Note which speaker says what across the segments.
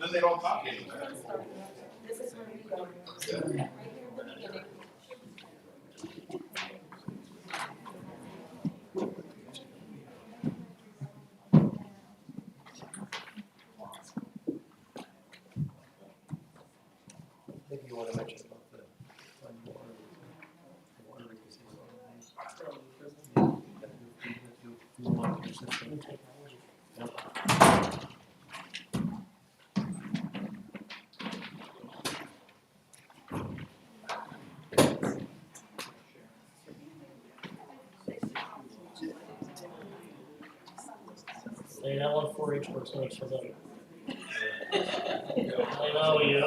Speaker 1: Then they don't talk anymore.
Speaker 2: Maybe you want to mention about the
Speaker 3: Say that one 4-H person makes feel better. I know you.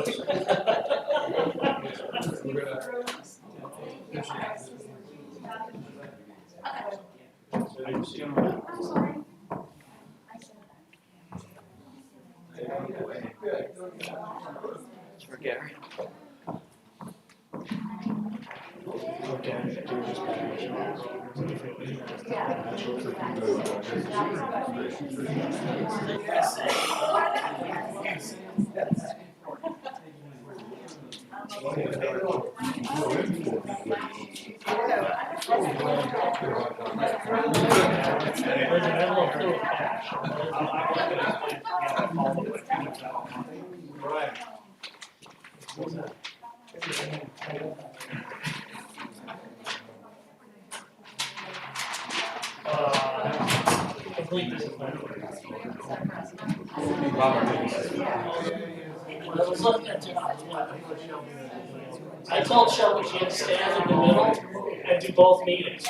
Speaker 2: For Gary.
Speaker 1: Right.
Speaker 3: Complete discipline. I was looking at it. I told Shelby she had to stand in the middle and do both meetings.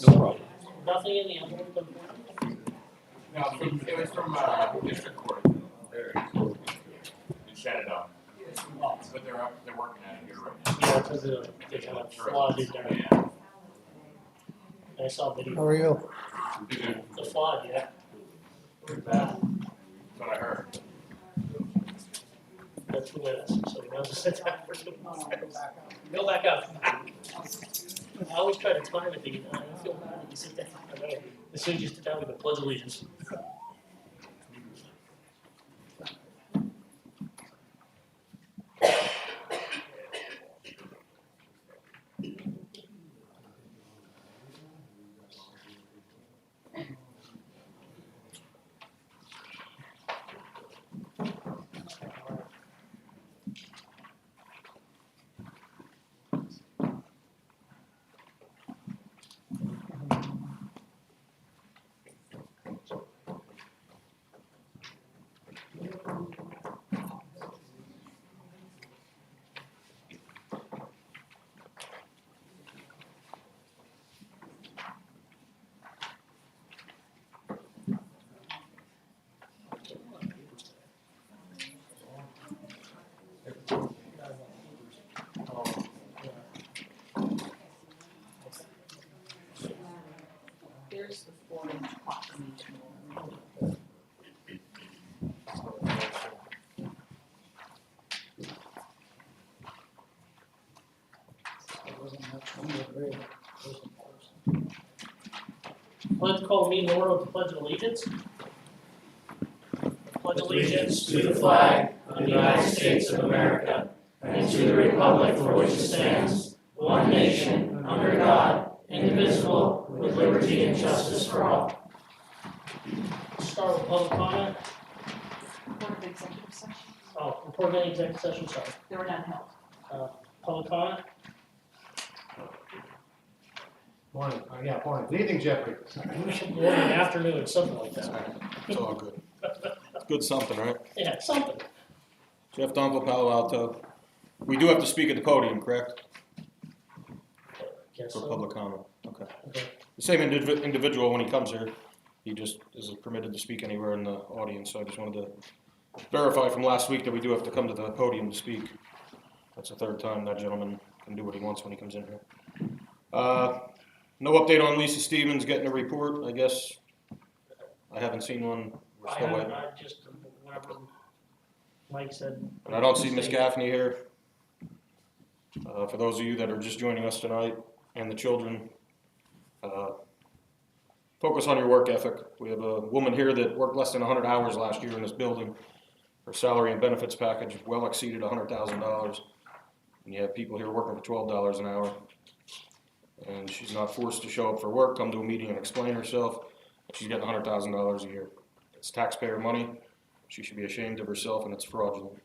Speaker 2: No problem.
Speaker 3: Nothing in the envelope.
Speaker 1: No, it was from district court. There. In Shenandoah. But they're working at it here right now.
Speaker 3: Yeah, because they kind of flawed it there.
Speaker 1: Yeah.
Speaker 3: I saw a video.
Speaker 4: How are you?
Speaker 3: The flawed, yeah.
Speaker 1: That's what I heard.
Speaker 3: That's 2 minutes, so we now just sit down for 2 minutes. Go back up. I always try to time it, I don't feel bad when you sit down. I know. As soon as you sit down, we can pledge allegiance.
Speaker 4: There's the 4-inch proclamation.
Speaker 3: I'd like to call the meeting to order with the Pledge of Allegiance. Pledge allegiance to the flag of the United States of America and to the republic for which it stands, one nation, under God, indivisible, with liberty and justice for all. Start with public comment.
Speaker 4: Report of executive session.
Speaker 3: Oh, report of any executive session, sorry.
Speaker 4: There were none held.
Speaker 3: Public comment.
Speaker 5: Morning, morning. Good evening, Jeffrey.
Speaker 3: Morning, afternoon, something like that.
Speaker 6: It's all good. Good something, right?
Speaker 3: Yeah, something.
Speaker 6: Jeff Dunkel, Palo Alto. We do have to speak at the podium, correct?
Speaker 3: Guess
Speaker 6: For
Speaker 3: so.
Speaker 6: public comment. Okay.
Speaker 3: Okay.
Speaker 6: The same individual, when he comes here, he just isn't permitted to speak anywhere in the audience, so I just wanted to verify from last week that we do have to come to the podium to speak. That's the third time that gentleman can do what he wants when he comes in here. No update on Lisa Stevens getting a report, I guess. I haven't seen one. We're
Speaker 3: I
Speaker 6: still
Speaker 3: haven't,
Speaker 6: waiting.
Speaker 3: I just, whatever Mike said.
Speaker 6: And I don't see Miss Gaffney here. For those of you that are just joining us tonight, and the children, focus on your work ethic. We have a woman here that worked less than 100 hours last year in this building. Her salary and benefits package well exceeded $100,000. And you have people here working for $12 an hour. And she's not forced to show up for work, come to a meeting and explain herself. She's getting $100,000 a year. It's taxpayer money. She should be ashamed of herself, and it's fraudulent.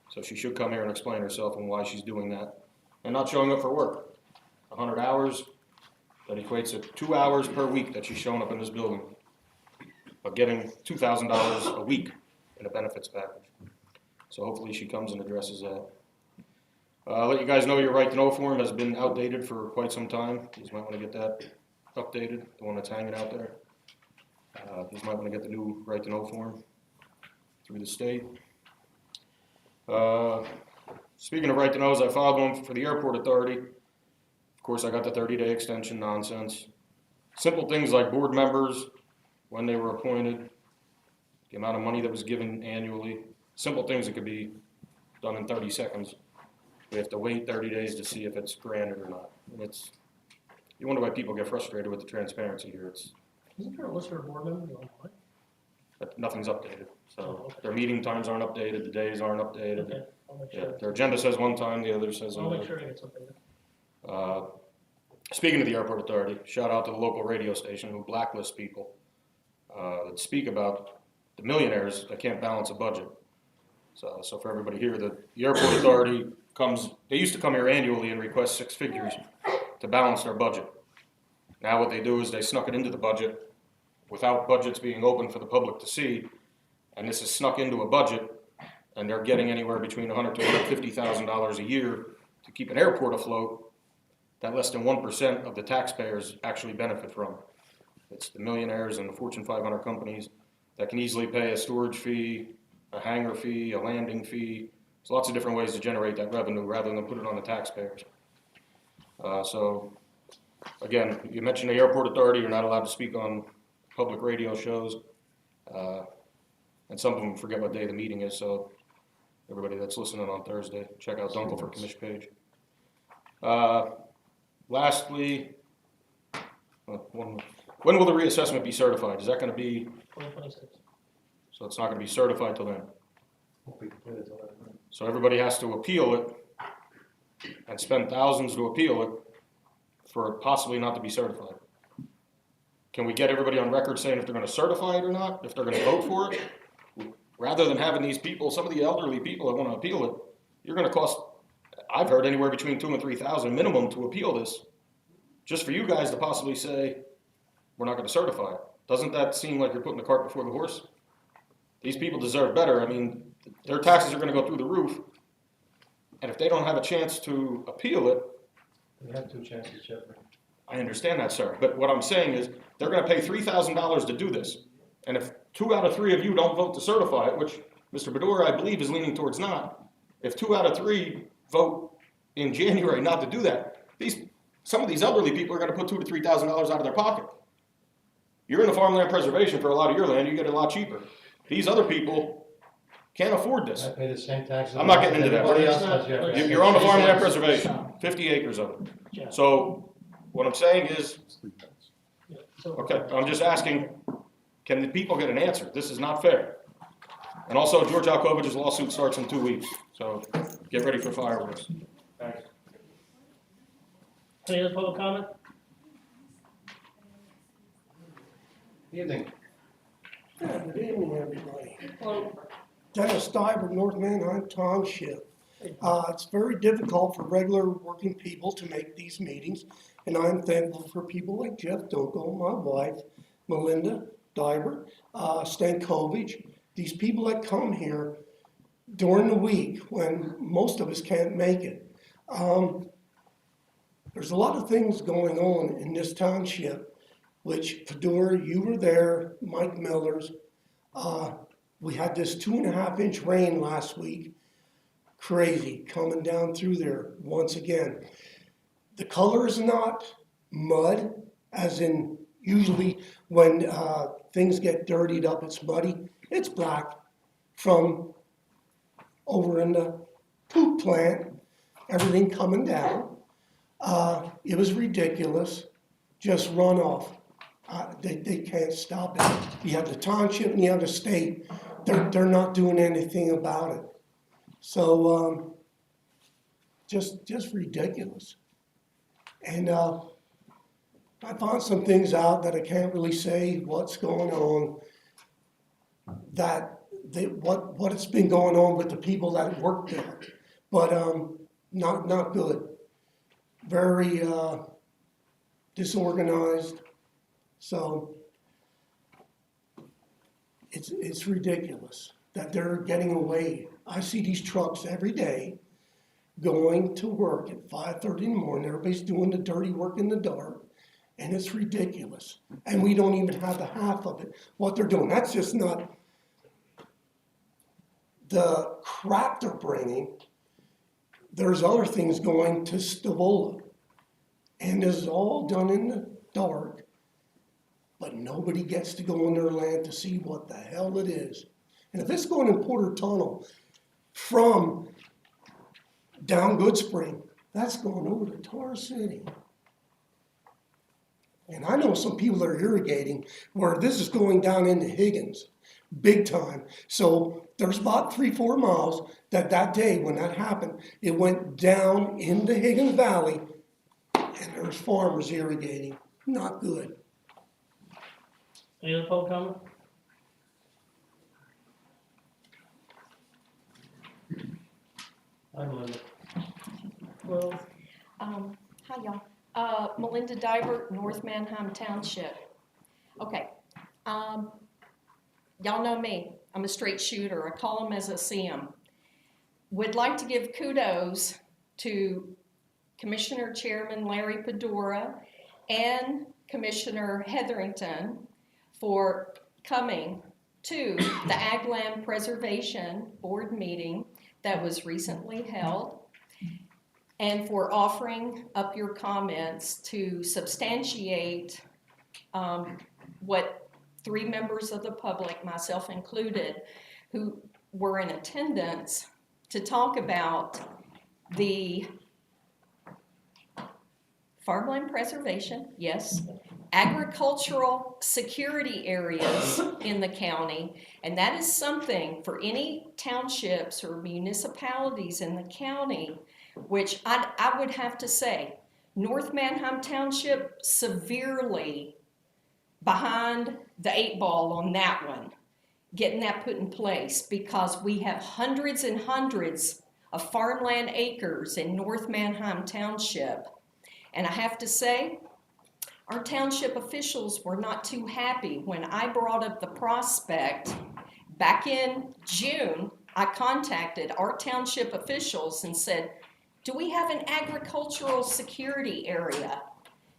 Speaker 6: So she should come here and explain herself and why she's doing that and not showing up for work. 100 hours, that equates to 2 hours per week that she's showing up in this building, but getting $2,000 a week in a benefits package. So hopefully she comes and addresses that. I'll let you guys know your right to know form has been outdated for quite some time. You might want to get that updated, the one that's hanging out there. You might want to get the new right to know form through the state. Speaking of right to knows, I filed one for the airport authority. Of course, I got the 30-day extension nonsense. Simple things like board members, when they were appointed, the amount of money that was given annually. Simple things that could be done in 30 seconds. We have to wait 30 days to see if it's granted or not. And you wonder why people get frustrated with the transparency here.
Speaker 3: Isn't there a list of board members online?
Speaker 6: But nothing's updated. So
Speaker 3: Okay.
Speaker 6: their meeting times aren't updated, the days aren't updated.
Speaker 3: Okay, I'll make
Speaker 6: Yeah,
Speaker 3: sure.
Speaker 6: their agenda says one time, the other says
Speaker 3: I'll make
Speaker 6: another.
Speaker 3: sure I get something.
Speaker 6: Speaking of the airport authority, shout out to the local radio station who blacklists people that speak about the millionaires that can't balance a budget. So for everybody here, the airport authority they used to come here annually and request 6 figures to balance their budget. Now what they do is they snuck it into the budget without budgets being open for the public to see, and this is snuck into a budget, and they're getting anywhere between $100,000 to $150,000 a year to keep an airport afloat that less than 1% of the taxpayers actually benefit from. It's the millionaires and the Fortune 500 companies that can easily pay a storage fee, a hangar fee, a landing fee. There's lots of different ways to generate that revenue rather than put it on the taxpayers. So again, you mentioned the airport authority, you're not allowed to speak on public radio shows. And some of them forget what day the meeting is, so everybody that's listening on Thursday, check out Dunkel for commission page. Lastly, when will the reassessment be certified? Is that gonna be,
Speaker 3: 2026.
Speaker 6: so it's not gonna be certified till then?
Speaker 5: Won't be completed till then.
Speaker 6: So everybody has to appeal it and spend thousands to appeal it for it possibly not to be certified. Can we get everybody on record saying if they're gonna certify it or not, if they're gonna vote for it? Rather than having these people, some of the elderly people that wanna appeal it, you're gonna cost, I've heard anywhere between $2,000 and $3,000 minimum to appeal this. Just for you guys to possibly say, we're not gonna certify it. Doesn't that seem like you're putting the cart before the horse? These people deserve better. I mean, their taxes are gonna go through the roof. And if they don't have a chance to appeal it,
Speaker 5: We have 2 chances, Jeffrey.
Speaker 6: I understand that, sir. But what I'm saying is, they're gonna pay $3,000 to do this. And if 2 out of 3 of you don't vote to certify it, which Mr. Bedore, I believe, is leaning towards not, if 2 out of 3 vote in January not to do that, some of these elderly people are gonna put $2,000 to $3,000 out of their pocket. You're in the farmland preservation for a lot of your land, you get it a lot cheaper. These other people can't afford this.
Speaker 5: I pay the same taxes.
Speaker 6: I'm not getting into that.
Speaker 5: Everybody else does, Jeffrey.
Speaker 6: You're on the farmland preservation, 50 acres of it.
Speaker 3: Yeah.
Speaker 6: So what I'm saying is,
Speaker 3: Yeah, so-
Speaker 6: okay, I'm just asking, can the people get an answer? This is not fair. And also, George Alkovich's lawsuit starts in 2 weeks, so get ready for fireworks. Thanks.
Speaker 3: Any other public comment?
Speaker 5: Evening.
Speaker 7: Yeah, good evening, everybody.
Speaker 3: Hello.
Speaker 7: Dennis Diver, North Manheim Township. It's very difficult for regular working people to make these meetings, and I'm thankful for people like Jeff Dunkel, my wife, Melinda Diver, Stankovich, these people that come here during the week when most of us can't make it. There's a lot of things going on in this township, which Fedora, you were there, Mike Miller's. We had this 2.5-inch rain last week. Crazy, coming down through there once again. The color is not mud, as in usually when things get dirtied up, it's muddy. It's black from over in the poop plant, everything coming down. It was ridiculous, just runoff. They can't stop it. You have the township and you have the state. They're not doing anything about it. So just ridiculous. And I found some things out that I can't really say what's going on. What it's been going on with the people that work there, but not good. Very disorganized. So it's ridiculous that they're getting away. I see these trucks every day going to work at 5:30 in the morning. Everybody's doing the dirty work in the dark, and it's ridiculous. And we don't even have the half of it, what they're doing. That's just not the crap they're bringing. There's other things going to Stavola, and this is all done in the dark. But nobody gets to go on their land to see what the hell it is. And if it's going in Porter Tunnel from down Good Spring, that's going over to Tar City. And I know some people that are irrigating where this is going down into Higgins, big time. So there's about 3-4 miles that day when that happened, it went down into Higgins Valley, and there's farmers irrigating. Not good.
Speaker 3: Any other public comment?
Speaker 5: I'm Linda.
Speaker 3: Well,
Speaker 8: Hi, y'all. Melinda Diver, North Manheim Township. Okay, y'all know me. I'm a straight shooter. I call them as I see them. Would like to give kudos to Commissioner Chairman Larry Pedora and Commissioner Hetherington for coming to the Ag Land Preservation Board meeting that was recently held, and for offering up your comments to substantiate what 3 members of the public, myself included, who were in attendance, to talk about the farmland preservation, yes, agricultural security areas in the county, and that is something for any townships or municipalities in the county, which I would have to say, North Manheim Township severely behind the 8 ball on that one, getting that put in place, because we have hundreds and hundreds of farmland acres in North Manheim Township. And I have to say, our township officials were not too happy when I brought up the prospect. Back in June, I contacted our township officials and said, do we have an agricultural security area?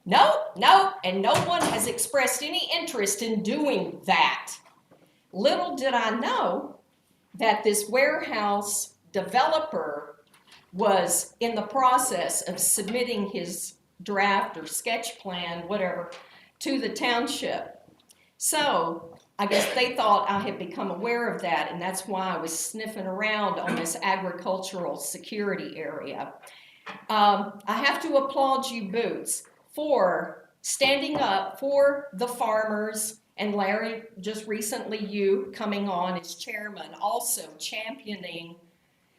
Speaker 8: No, and no one has expressed any interest in doing that. Little did I know that this warehouse developer was in the process of submitting his draft or sketch plan, whatever, to the township. So I guess they thought I had become aware of that, and that's why I was sniffing around on this agricultural security area. I have to applaud you, Boots, for standing up for the farmers, and Larry, just recently you coming on as chairman, also championing,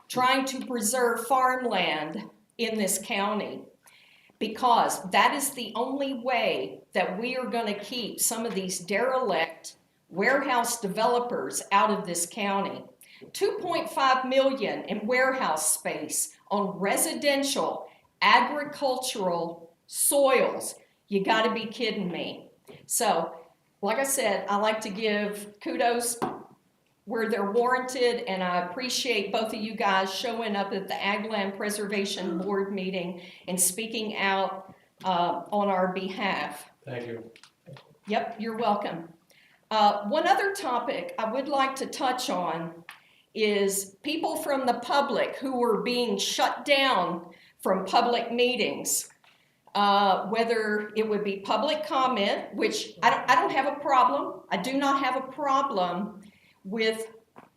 Speaker 8: trying to preserve farmland in this county, because that is the only way that we are going to keep some of these derelict warehouse developers out of this county. 2.5 million in warehouse space on residential agricultural soils. You got to be kidding me. So, like I said, I like to give kudos where they're warranted, and I appreciate both of you guys showing up at the Ag Land Preservation Board meeting and speaking out on our behalf.
Speaker 5: Thank you.
Speaker 8: Yep, you're welcome. One other topic I would like to touch on is people from the public who are being shut down from public meetings. Whether it would be public comment, which I don't have a problem. I do not have a problem with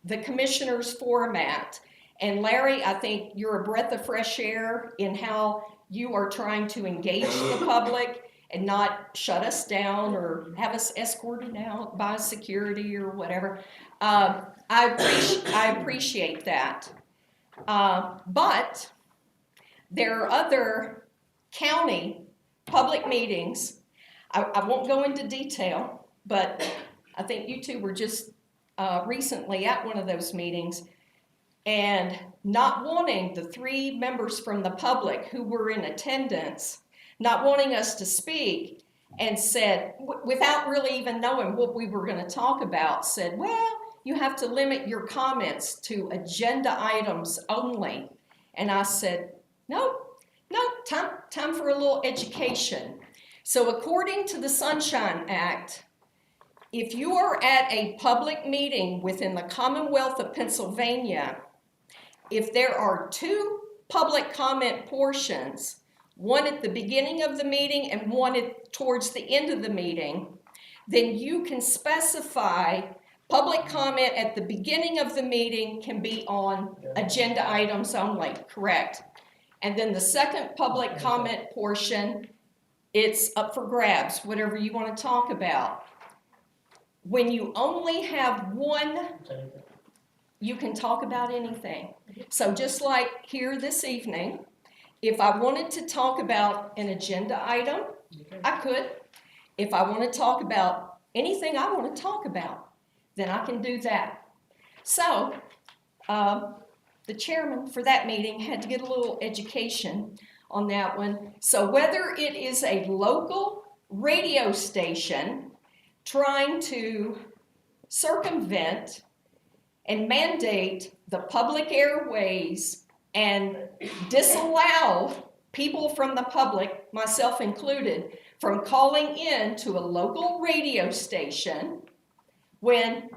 Speaker 8: the commissioner's format. And Larry, I think you're a breath of fresh air in how you are trying to engage the public and not shut us down or have us escorted out by security or whatever. I appreciate that. But there are other county public meetings. I won't go into detail, but I think you two were just recently at one of those meetings, and not wanting the 3 members from the public who were in attendance, not wanting us to speak, and said, without really even knowing what we were going to talk about, said, well, you have to limit your comments to agenda items only. And I said, no, time for a little education. So according to the Sunshine Act, if you are at a public meeting within the Commonwealth of Pennsylvania, if there are 2 public comment portions, one at the beginning of the meeting and one towards the end of the meeting, then you can specify public comment at the beginning of the meeting can be on agenda items only, correct? And then the second public comment portion, it's up for grabs, whatever you want to talk about. When you only have one, you can talk about anything. So just like here this evening, if I wanted to talk about an agenda item, I could. If I want to talk about anything I want to talk about, then I can do that. So the chairman for that meeting had to get a little education on that one. So whether it is a local radio station trying to circumvent and mandate the public airways and disallow people from the public, myself included, from calling in to a local radio station when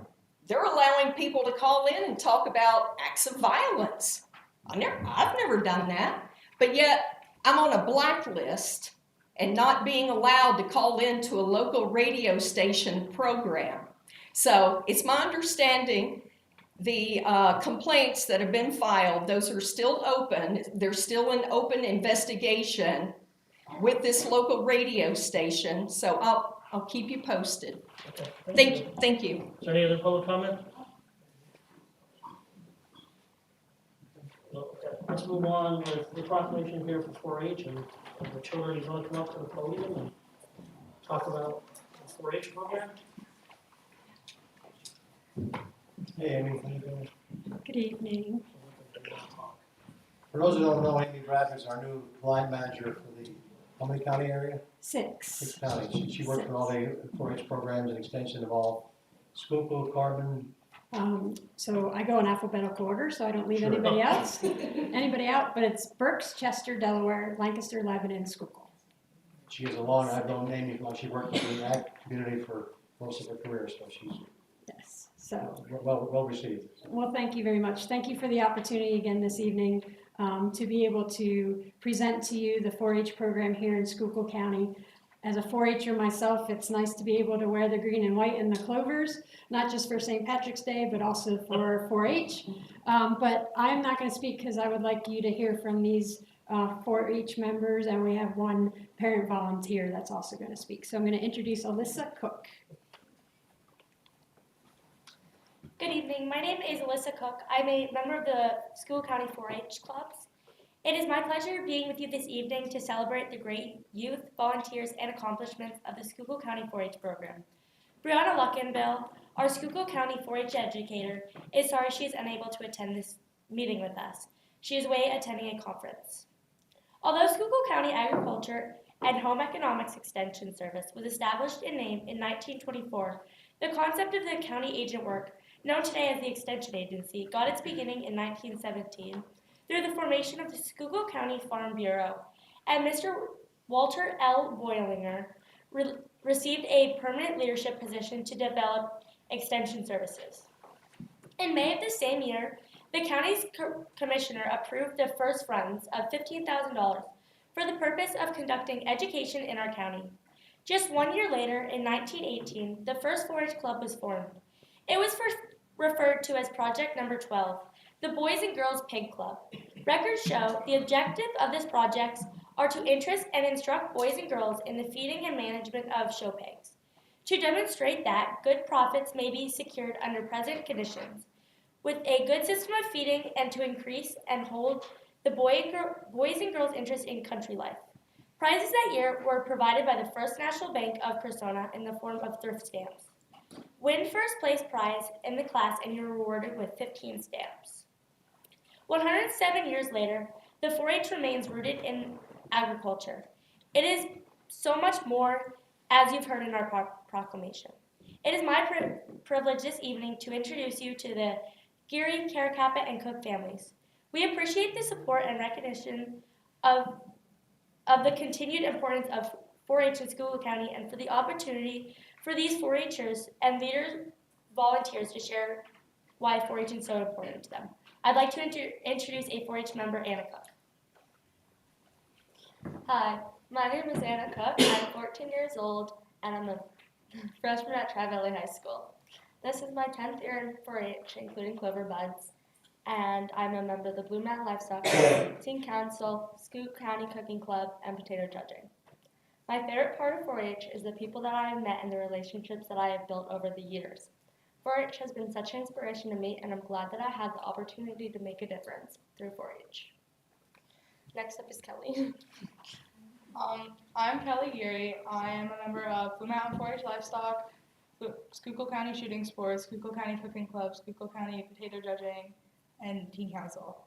Speaker 8: they're allowing people to call in and talk about acts of violence. I've never done that, but yet I'm on a blacklist and not being allowed to call in to a local radio station program. So it's my understanding The complaints that have been filed, those are still open. There's still an open investigation with this local radio station, so I'll keep you posted.
Speaker 3: Okay,
Speaker 8: Thank you.
Speaker 3: Is there any other public comment? Okay, let's move on with the proclamation here for 4-H, and the children, you want to come up to the podium and talk about the 4-H program?
Speaker 5: Hey, Amy, how you doing?
Speaker 9: Good evening.
Speaker 5: For those who don't know, Amy Bradford's our new line manager for the, how many county area? Six
Speaker 9: Six.
Speaker 5: counties. She works with all the 4-H programs and extension of all Schuylkill, Carbon.
Speaker 9: So I go in alphabetical order, so I don't leave
Speaker 5: Sure.
Speaker 9: anybody out, but it's Berks, Chester, Delaware, Lancaster, Lebanon, Schuylkill.
Speaker 5: She has a long, I've known Amy, well, she worked in the ag community for most of her career, so she's
Speaker 9: Yes, so,
Speaker 5: well received.
Speaker 9: well, thank you very much. Thank you for the opportunity again this evening to be able to present to you the 4-H program here in Schuylkill County. As a 4-H'er myself, it's nice to be able to wear the green and white and the clovers, not just for St. Patrick's Day, but also for 4-H. But I'm not going to speak because I would like you to hear from these 4-H members, and we have one parent volunteer that's also going to speak. So I'm going to introduce Alyssa Cook.
Speaker 10: Good evening. My name is Alyssa Cook. I'm a member of the Schuylkill County 4-H clubs. It is my pleasure being with you this evening to celebrate the great youth, volunteers, and accomplishments of the Schuylkill County 4-H program. Brianna Luckenbill, our Schuylkill County 4-H educator, is sorry she is unable to attend this meeting with us. She is away attending a conference. Although Schuylkill County Agriculture and Home Economics Extension Service was established in name in 1924, the concept of the county agent work, known today as the Extension Agency, got its beginning in 1917 through the formation of the Schuylkill County Farm Bureau, and Mr. Walter L. Boilinger received a permanent leadership position to develop extension services. In May of the same year, the county's commissioner approved the first funds of $15,000 for the purpose of conducting education in our county. Just 1 year later, in 1918, the first 4-H club was formed. It was first referred to as Project Number 12, the Boys and Girls Pig Club. Records show the objective of this project are to interest and instruct boys and girls in the feeding and management of show pigs, to demonstrate that good profits may be secured under present conditions, with a good system of feeding, and to increase and hold the boys and girls' interest in country life. Prizes that year were provided by the First National Bank of Persona in the form of thrift stamps. Win first place prize in the class and you're rewarded with 15 stamps. 107 years later, the 4-H remains rooted in agriculture. It is so much more, as you've heard in our proclamation. It is my privilege this evening to introduce you to the Geary, Caracappa, and Cook families. We appreciate the support and recognition of the continued importance of 4-H in Schuylkill County, and for the opportunity for these 4-Hers and leaders, volunteers to share why 4-H is so important to them. I'd like to introduce a 4-H member, Anna Cook.
Speaker 11: Hi, my name is Anna Cook. I'm 14 years old, and I'm a freshman at Tri-Valley High School. This is my 10th year in 4-H, including Clover Buds, and I'm a member of the Blue Mountain Livestock Club, Teen Council, Schuylkill County Cooking Club, and Potato Judging. My favorite part of 4-H is the people that I have met and the relationships that I have built over the years. 4-H has been such an inspiration to me, and I'm glad that I had the opportunity to make a difference through 4-H. Next up is Kelly.
Speaker 12: I'm Kelly Geary. I am a member of Blue Mountain 4-H Livestock, Schuylkill County Shooting Sports, Schuylkill County Cooking Club, Schuylkill County Potato Judging, and Teen Council.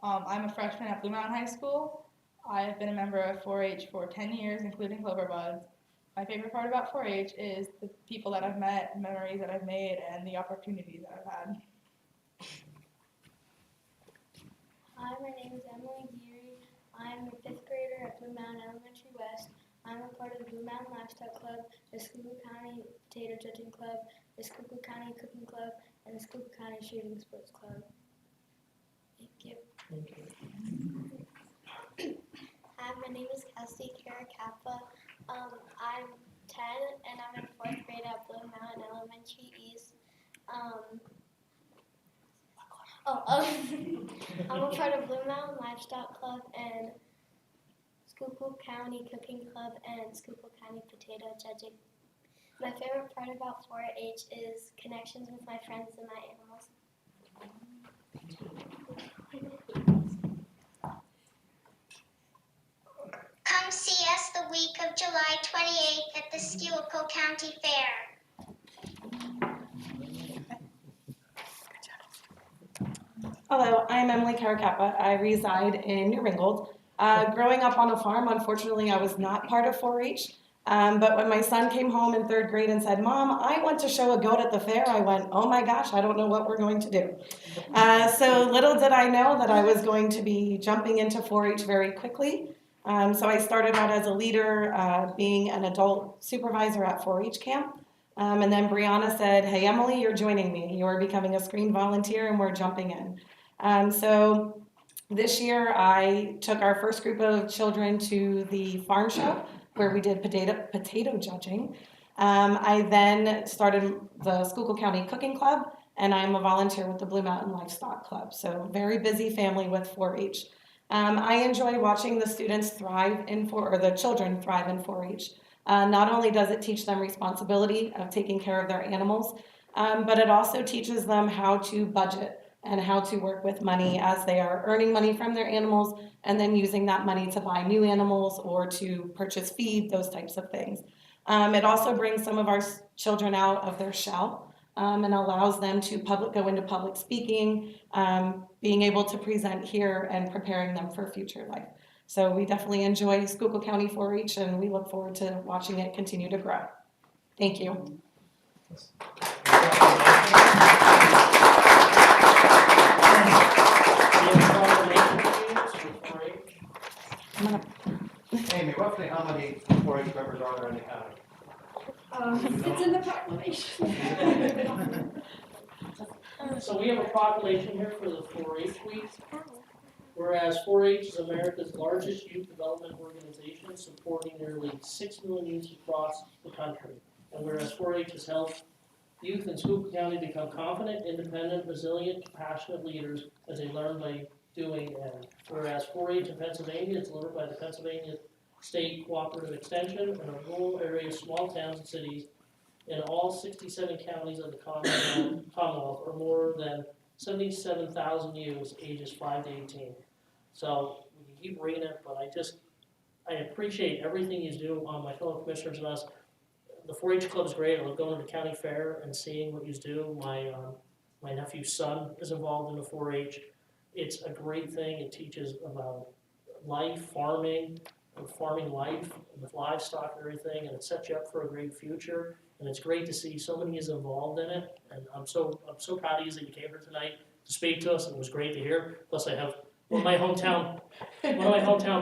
Speaker 12: I'm a freshman at Blue Mountain High School. I have been a member of 4-H for 10 years, including Clover Buds. My favorite part about 4-H is the people that I've met, memories that I've made, and the opportunities that I've had.
Speaker 11: Hi, my name is Emily Geary. I'm a 5th grader at Blue Mountain Elementary West. I'm a part of the Blue Mountain Livestock Club, the Schuylkill County Potato Judging Club, the Schuylkill County Cooking Club, and the Schuylkill County Shooting Sports Club. Thank you.
Speaker 13: Hi, my name is Kelsey Caracappa. I'm 10 and I'm in 4th grade at Blue Mountain Elementary East. Oh, I'm a part of Blue Mountain Livestock Club and Schuylkill County Cooking Club and Schuylkill County Potato Judging. My favorite part about 4-H is connections with my friends and my animals.
Speaker 14: Come see us the week of July 28th at the Schuylkill County Fair.
Speaker 15: Hello, I'm Emily Caracappa. I reside in New Ringgold. Growing up on a farm, unfortunately, I was not part of 4-H. But when my son came home in 3rd grade and said, "Mom, I want to show a goat at the fair," I went, "Oh my gosh, I don't know what we're going to do." So little did I know that I was going to be jumping into 4-H very quickly. So I started out as a leader, being an adult supervisor at 4-H camp. And then Brianna said, "Hey, Emily, you're joining me. You're becoming a screen volunteer and we're jumping in." So this year I took our first group of children to the farm show where we did potato judging. I then started the Schuylkill County Cooking Club, and I'm a volunteer with the Blue Mountain Livestock Club. So very busy family with 4-H. I enjoy watching the students thrive in or the children thrive in 4-H. Not only does it teach them responsibility of taking care of their animals, but it also teaches them how to budget and how to work with money as they are earning money from their animals and then using that money to buy new animals or to purchase feed, those types of things. It also brings some of our children out of their shell and allows them to go into public speaking, being able to present here and preparing them for future life. So we definitely enjoy Schuylkill County 4-H and we look forward to watching it continue to grow. Thank you.
Speaker 5: Amy, roughly how many 4-H members are there in the county?
Speaker 9: It's in the proclamation.
Speaker 3: So we have a proclamation here for the 4-H week. Whereas 4-H is America's largest youth development organization, supporting nearly 6 million youths across the country. And whereas 4-H has helped youth in Schuylkill County become confident, independent, resilient, compassionate leaders as they learn by doing. And whereas 4-H in Pennsylvania is delivered by the Pennsylvania State Cooperative Extension in a rural area, small towns and cities in all 67 counties of the Commonwealth, or more than 77,000 youths ages 5 to 18. So we can keep reading it, but I appreciate everything you do on my fellow commissioners and us. The 4-H club is great. I love going to the county fair and seeing what you do. My nephew's son is involved in the 4-H. It's a great thing. It teaches about life, farming life with livestock and everything, and it sets you up for a great future. And it's great to see so many is involved in it. And I'm so proud of you that you came here tonight to speak to us, and it was great to hear. Plus, I have one of my hometown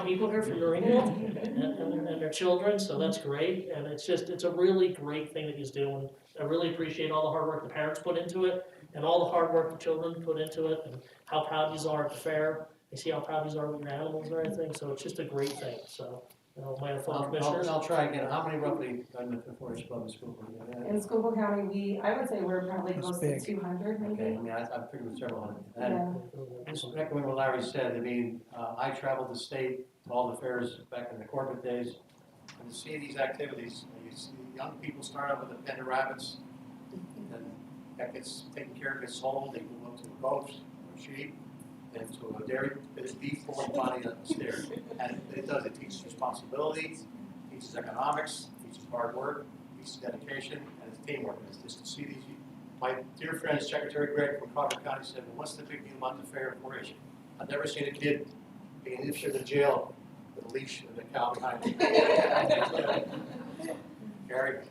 Speaker 3: people here from New England and their children, so that's great. And it's a really great thing that he's doing. I really appreciate all the hard work the parents put into it, and all the hard work the children put into it, and how proud you are at the fair. I see how proud you are with your animals and everything, so it's just a great thing. So, my fellow commissioners.
Speaker 5: I'll try again. How many roughly are in the 4-H club in Schuylkill?
Speaker 15: In Schuylkill County, I would say we're probably close to 200 maybe.
Speaker 5: Okay, I mean, I figured it was several hundred. And just echoing what Larry said, I mean, I traveled the state to all the fairs back in the corporate days, and to see these activities, you see young people start out with a pen of rabbits, and that gets taken care of, gets sold, they move up to goats or sheep, and to a dairy, beef, pork, body on the stairs. And it teaches responsibility, teaches economics, teaches hard work, teaches dedication, and it's teamwork. And it's just to see these, my dear friend, Secretary Greg from Crawford County said, "Well, what's the big deal about the fair and 4-H?" I've never seen a kid being issued in jail with a leash and a cow behind him. Gary?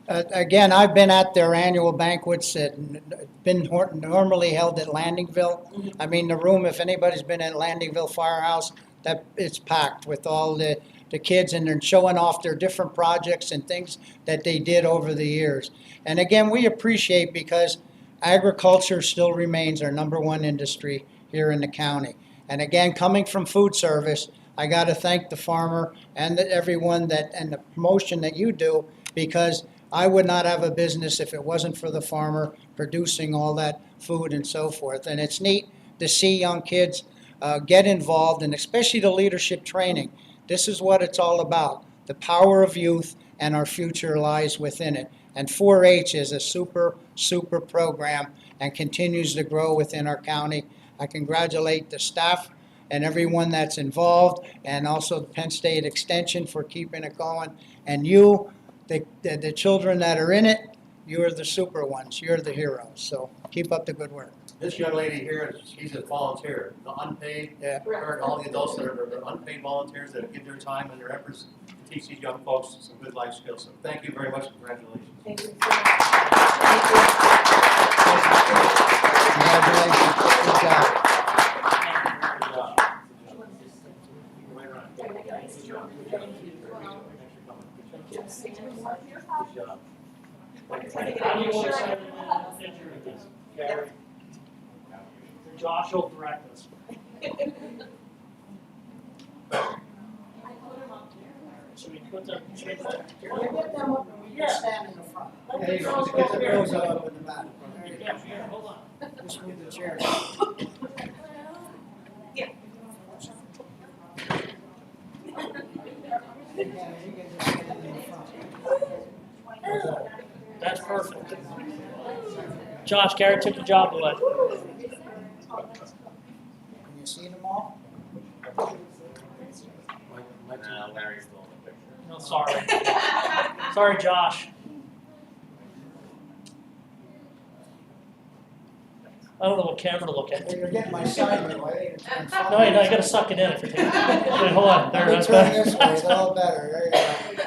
Speaker 16: Again, I've been at their annual banquets that been normally held at Landingville. I mean, the room, if anybody's been at Landingville Firehouse, that it's packed with all the kids, and they're showing off their different projects and things that they did over the years. And again, we appreciate, because agriculture still remains our #1 industry here in the county. And again, coming from food service, I got to thank the farmer and everyone and the promotion that you do, because I would not have a business if it wasn't for the farmer producing all that food and so forth. And it's neat to see young kids get involved, and especially the leadership training. This is what it's all about. The power of youth, and our future lies within it. And 4-H is a super, super program and continues to grow within our county. I congratulate the staff and everyone that's involved, and also the Penn State Extension for keeping it going. And you, the children that are in it, you're the super ones. You're the heroes. So keep up the good work.
Speaker 5: This young lady here, she's a volunteer, the unpaid, her and all the adults that are the unpaid volunteers that give their time and their efforts to teach these young folks some good life skills. So thank you very much. Congratulations.
Speaker 15: Thank you.
Speaker 16: Congratulations. Good job.
Speaker 3: Gary. Josh will direct us. Should we put them?
Speaker 16: Get them up and we can stand in the front. There you go. Get the girls up in the back.
Speaker 3: Yeah, here, hold on.
Speaker 16: Just move the chair.
Speaker 3: That's perfect. Josh, Gary took the job away.
Speaker 16: Can you see them all?
Speaker 1: Larry's still in the picture.
Speaker 3: No, sorry. Sorry, Josh. I don't know what camera to look at.
Speaker 16: You're getting my side way.
Speaker 3: No, you gotta suck it in if you're taking it. Wait, hold on. There, that's
Speaker 16: Turn
Speaker 3: better.
Speaker 16: this way, it's all better. There you go.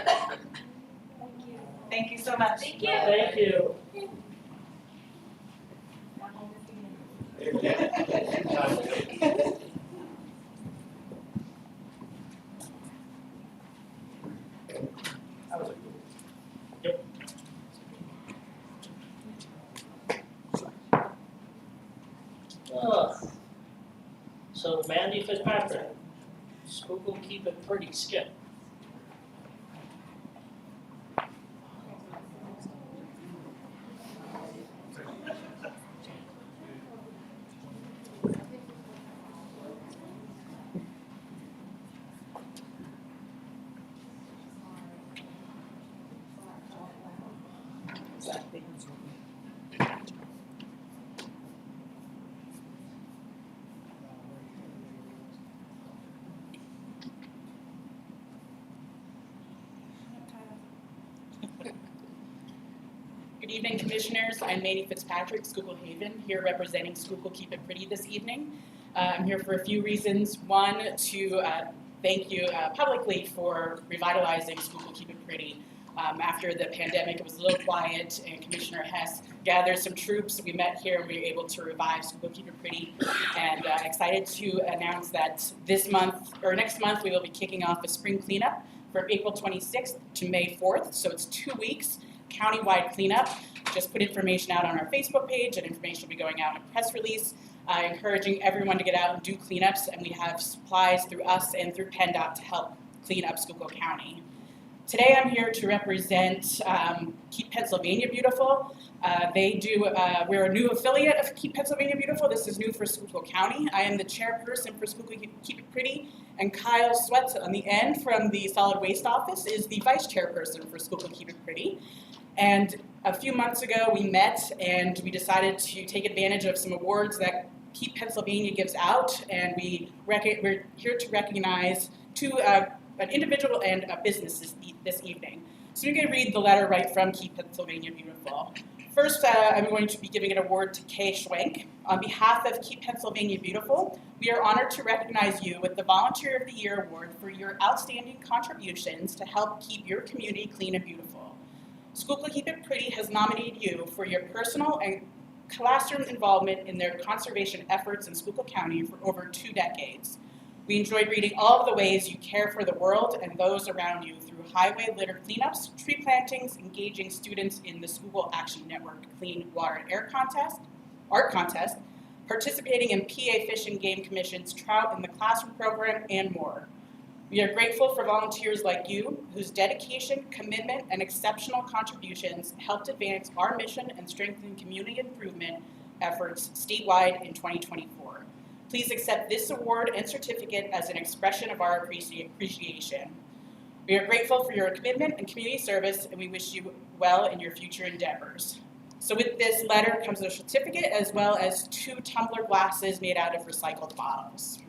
Speaker 15: Thank you so much.
Speaker 3: Thank you. Yep. So Mandy Fitzpatrick, Schuylkill keep it pretty, Skip.
Speaker 17: Good evening, Commissioners. I'm Mandy Fitzpatrick, Schuylkill Haven, here representing Schuylkill Keep It Pretty this evening. I'm here for a few reasons. One, to thank you publicly for revitalizing Schuylkill Keep It Pretty. After the pandemic, it was a little quiet, and Commissioner Hess gathered some troops. We met here and we were able to revive Schuylkill Keep It Pretty, and excited to announce that this month, or next month, we will be kicking off a spring cleanup from April 26th to May 4th, so it's 2 weeks. Countywide cleanup. Just put information out on our Facebook page, and information will be going out in a press release, encouraging everyone to get out and do cleanups, and we have supplies through us and through PennDOT to help clean up Schuylkill County. Today I'm here to represent Keep Pennsylvania Beautiful. We're a new affiliate of Keep Pennsylvania Beautiful. This is new for Schuylkill County. I am the chairperson for Schuylkill Keep It Pretty, and Kyle Sweats on the end from the Solid Waste Office is the vice chairperson for Schuylkill Keep It Pretty. And a few months ago we met and we decided to take advantage of some awards that Keep Pennsylvania gives out, and we're here to recognize an individual and a business this evening. So you're going to read the letter right from Keep Pennsylvania Beautiful. First, I'm going to be giving an award to Kay Schwenk. On behalf of Keep Pennsylvania Beautiful, we are honored to recognize you with the Volunteer of the Year Award for your outstanding contributions to help keep your community clean and beautiful. Schuylkill Keep It Pretty has nominated you for your personal and classroom involvement in their conservation efforts in Schuylkill County for over 2 decades. We enjoyed reading all of the ways you care for the world and those around you through highway litter cleanups, tree plantings, engaging students in the Schuylkill Action Network Clean Water and Air Art Contest, participating in PA Fish and Game Commission's Trout in the Classroom program, and more. We are grateful for volunteers like you, whose dedication, commitment, and exceptional contributions helped advance our mission and strengthen community improvement efforts statewide in 2024. Please accept this award and certificate as an expression of our appreciation. We are grateful for your commitment and community service, and we wish you well in your future endeavors. So with this letter comes a certificate as well as 2 tumbler glasses made out of recycled bottles.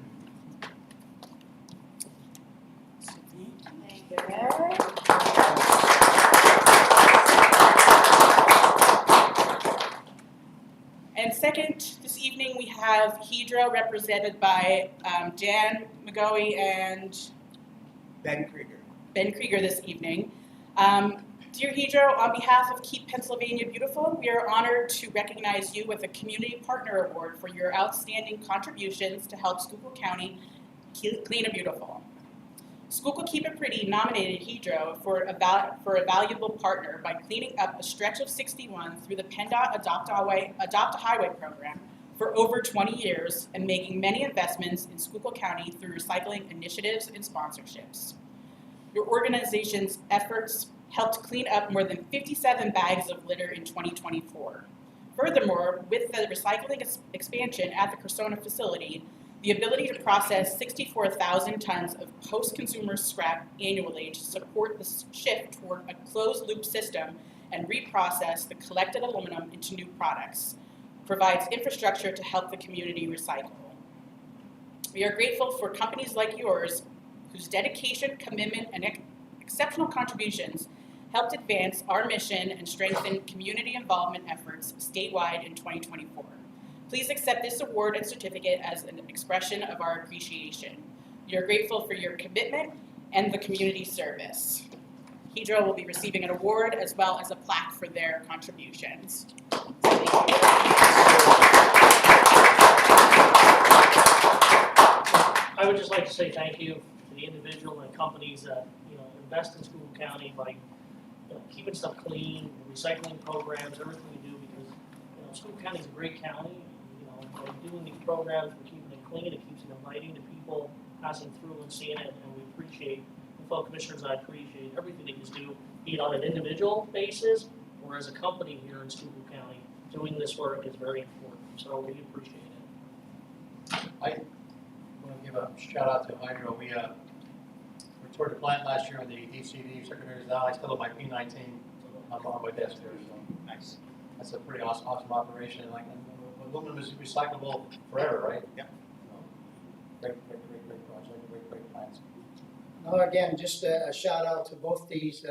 Speaker 17: And second, this evening we have Hedro represented by Dan McGoey and
Speaker 5: Ben Krieger.
Speaker 17: Ben Krieger this evening. Dear Hedro, on behalf of Keep Pennsylvania Beautiful, we are honored to recognize you with a Community Partner Award for your outstanding contributions to help Schuylkill County clean and beautiful. Schuylkill Keep It Pretty nominated Hedro for a valuable partner by cleaning up a stretch of 61 through the PennDOT Adopt a Highway program for over 20 years and making many investments in Schuylkill County through recycling initiatives and sponsorships. Your organization's efforts helped clean up more than 57 bags of litter in 2024. Furthermore, with the recycling expansion at the Cressona facility, the ability to process 64,000 tons of post-consumer scrap annually to support the shift toward a closed-loop system and reprocess the collected aluminum into new products provides infrastructure to help the community recycle. We are grateful for companies like yours whose dedication, commitment, and exceptional contributions helped advance our mission and strengthen community involvement efforts statewide in 2024. Please accept this award and certificate as an expression of our appreciation. We are grateful for your commitment and the community service. Hedro will be receiving an award as well as a plaque for their contributions.
Speaker 3: I would just like to say thank you to the individual and companies that invest in Schuylkill County by keeping stuff clean, recycling programs, everything we do, because Schuylkill County is a great county. By doing these programs, we're keeping it clean. It keeps it inviting to people passing through and seeing it, and we appreciate, fellow commissioners, I appreciate everything that you do, be it on an individual basis or as a company here in Schuylkill County. Doing this work is very important, so we appreciate it.
Speaker 5: I want to give a shout out to Hydro. We toured the plant last year on the DCD Secretary's Alley. I still have my P19 on my desk there, so nice. That's a pretty awesome operation. And aluminum is recyclable forever, right? Yeah. Great project, great plans.
Speaker 16: Again, just a shout out to both these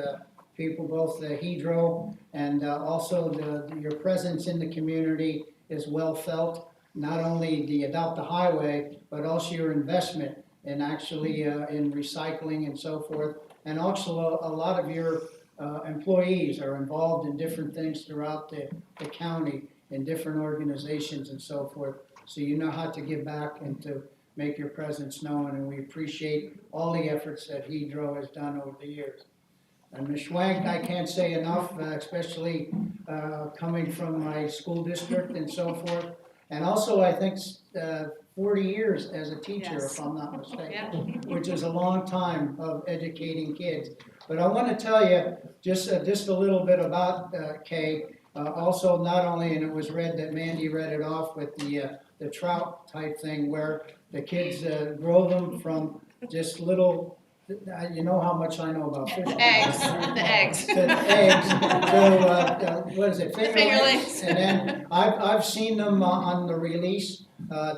Speaker 16: people, both Hedro and also your presence in the community is well felt. Not only the Adopt a Highway, but also your investment in actually in recycling and so forth. And also a lot of your employees are involved in different things throughout the county in different organizations and so forth. So you know how to give back and to make your presence known, and we appreciate all the efforts that Hedro has done over the years. And Ms. Schwank, I can't say enough, especially coming from my school district and so forth. And also, I think 40 years as a teacher, if I'm not mistaken, which is a long time of educating kids. But I want to tell you just a little bit about Kay. Also, not only, and it was read that Mandy read it off with the trout type thing, where the kids grow them from just little. You know how much I know about fish.
Speaker 8: The eggs.
Speaker 16: The eggs. So what is it? Fingerlings. And then I've seen them on the release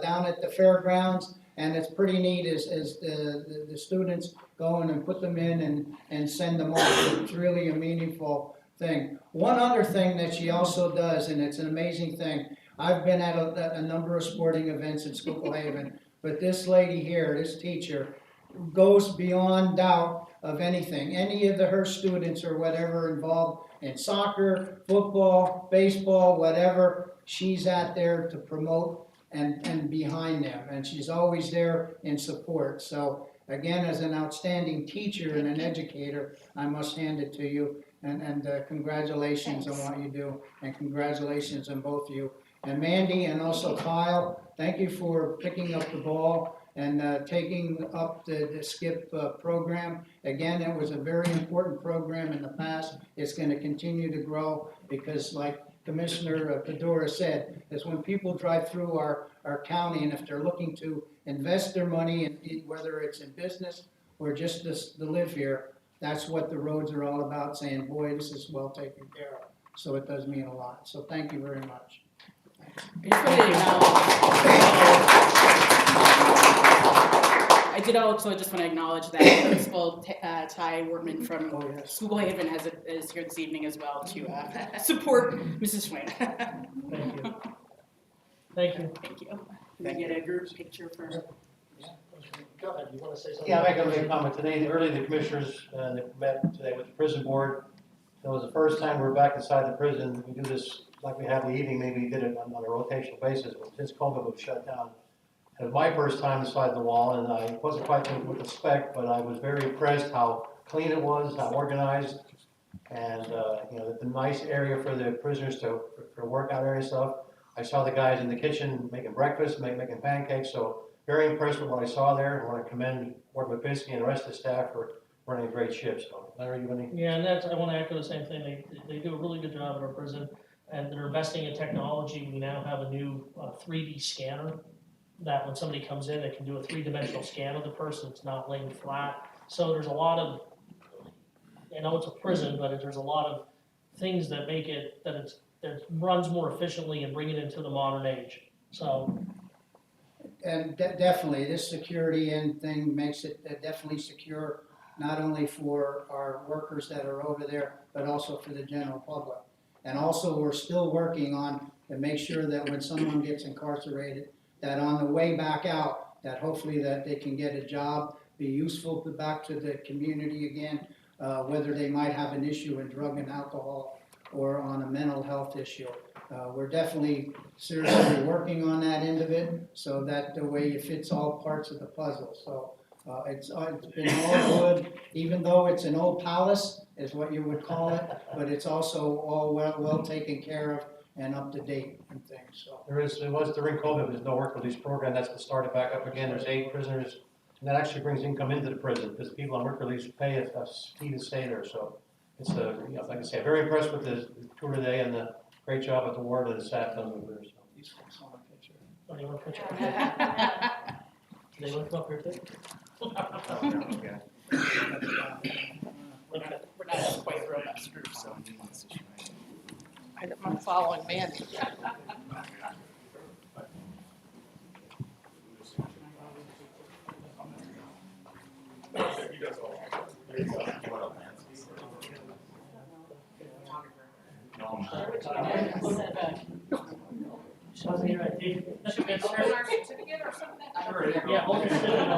Speaker 16: down at the fairgrounds, and it's pretty neat as the students go in and put them in and send them off. It's really a meaningful thing. One other thing that she also does, and it's an amazing thing. I've been at a number of sporting events in Schuylkill Haven, but this lady here, this teacher, goes beyond doubt of anything. Any of her students or whatever involved in soccer, football, baseball, whatever, she's out there to promote and behind them. And she's always there in support. So again, as an outstanding teacher and an educator, I must hand it to you. And congratulations on what you do. And congratulations on both of you. And Mandy and also Kyle, thank you for picking up the ball and taking up the SKIP program. Again, it was a very important program in the past. It's going to continue to grow because, like Commissioner Fedora said, is when people drive through our county, and if they're looking to invest their money, in whether it's in business or just to live here, that's what the roads are all about, saying, boy, this is well taken care of. So it does mean a lot. So thank you very much.
Speaker 17: I did also just want to acknowledge that Principal Ty Workman from Schuylkill Haven is here this evening as well to support Mrs. Swain.
Speaker 3: Thank you. Thank you.
Speaker 17: Thank you. Can we get a group picture for?
Speaker 3: Go ahead, you want to say something?
Speaker 5: Yeah, I'm make a comment. Today, early the commissioners met today with the prison board. It was the first time we're back inside the prison. We do this like we have the evening, maybe we did it on a rotational basis, but since COVID was shut down. It was my first time inside the wall, and I wasn't quite with the spec, but I was very impressed how clean it was, how organized, and you know, the nice area for the prisoners for workout area stuff. I saw the guys in the kitchen making breakfast, making pancakes, so very impressed with what I saw there. I want to commend Ward Babinski and the rest of the staff for running a great ship. So, Larry, you have any?
Speaker 3: Yeah, and I want to echo the same thing. They do a really good job at our prison, and they're investing in technology. We now have a new 3D scanner that when somebody comes in, they can do a three-dimensional scan of the person. It's not laying flat. So there's a lot of, I know it's a prison, but there's a lot of things that make it, that it runs more efficiently and bring it into the modern age. So.
Speaker 16: And definitely, this security and thing makes it definitely secure, not only for our workers that are over there, but also for the general public. And also, we're still working on to make sure that when someone gets incarcerated, that on the way back out, that hopefully that they can get a job, be useful back to the community again, whether they might have an issue in drug and alcohol or on a mental health issue. We're definitely seriously working on that end of it, so that the way it fits all parts of the puzzle. So it's been all good, even though it's an old palace, is what you would call it, but it's also all well taken care of and up to date and things. So
Speaker 5: It was during COVID, there's no work release program, that's to start it back up again. There's 8 prisoners, and that actually brings income into the prison, because people on work release pay a fee to stay there. So it's you know, like I say, very impressed with the tour today and the great job at the ward and the staff done over there. So.
Speaker 3: These folks want a picture. Oh, you want a picture? They want to come up here too?
Speaker 17: We're not quite a robust group, so.
Speaker 4: I'm following Mandy.
Speaker 3: Yeah, hold your certificate.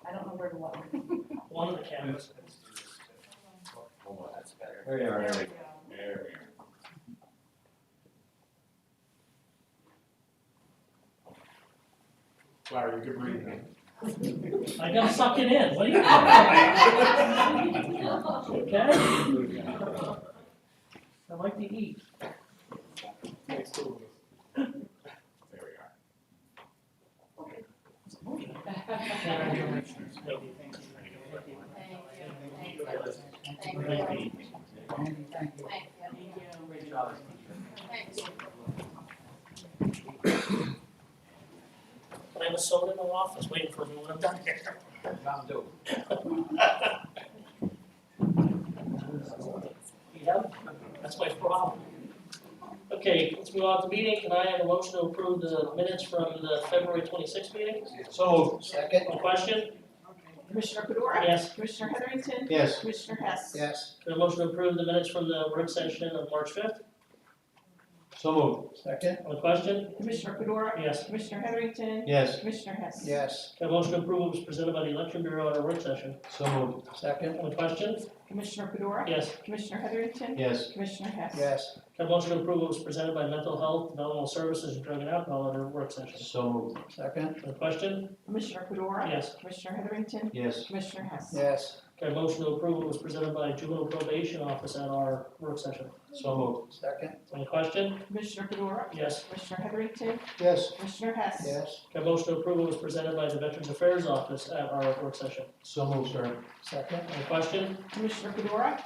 Speaker 4: I don't know where to look.
Speaker 3: One of the cameras.
Speaker 5: There you are.
Speaker 4: There we go.
Speaker 1: There we are. Larry, you can breathe now.
Speaker 3: I gotta suck it in. What do you think? Okay? I like to eat.
Speaker 1: There we are.
Speaker 3: Great job. But I have a soda in my office waiting for me when I'm done here. Yeah, that's my problem. Okay, let's move on to the meeting. Can I have a motion to approve the minutes from the February 26th meeting?
Speaker 5: So,
Speaker 16: second?
Speaker 3: On question?
Speaker 4: Commissioner Fedora?
Speaker 3: Yes.
Speaker 4: Commissioner Heatherington?
Speaker 5: Yes.
Speaker 4: Commissioner Hess?
Speaker 16: Yes.
Speaker 3: Can I have a motion to approve the minutes from the work session of March 5th?
Speaker 5: So moved.
Speaker 16: Second?
Speaker 3: On question?
Speaker 4: Commissioner Fedora?
Speaker 3: Yes.
Speaker 4: Commissioner Heatherington?
Speaker 5: Yes.
Speaker 4: Commissioner Hess?
Speaker 16: Yes.
Speaker 3: Can I have a motion to approve what was presented by the election bureau at our work session?
Speaker 5: So moved.
Speaker 16: Second?
Speaker 3: On question?
Speaker 4: Commissioner Fedora?
Speaker 3: Yes.
Speaker 4: Commissioner Heatherington?
Speaker 5: Yes.
Speaker 4: Commissioner Hess?
Speaker 16: Yes.
Speaker 3: Can I have a motion to approve what was presented by mental health, developmental services, and drug and alcohol at our work session?
Speaker 5: So moved.
Speaker 16: Second?
Speaker 3: On question?
Speaker 4: Commissioner Fedora?
Speaker 3: Yes.
Speaker 4: Commissioner Heatherington?
Speaker 5: Yes.
Speaker 4: Commissioner Hess?
Speaker 16: Yes.
Speaker 3: Okay, motion to approve was presented by Juvenile Probation Office at our work session.
Speaker 5: So moved. Second.
Speaker 3: On the question?
Speaker 4: Commissioner Fedora,
Speaker 3: Yes.
Speaker 4: Commissioner Heatherington,
Speaker 5: Yes.
Speaker 4: Commissioner Hess.
Speaker 5: Yes.
Speaker 3: Okay, motion to approve was presented by the Veterans Affairs Office at our work session.
Speaker 5: So moved, sir. Second.
Speaker 3: On the question?
Speaker 4: Commissioner Fedora,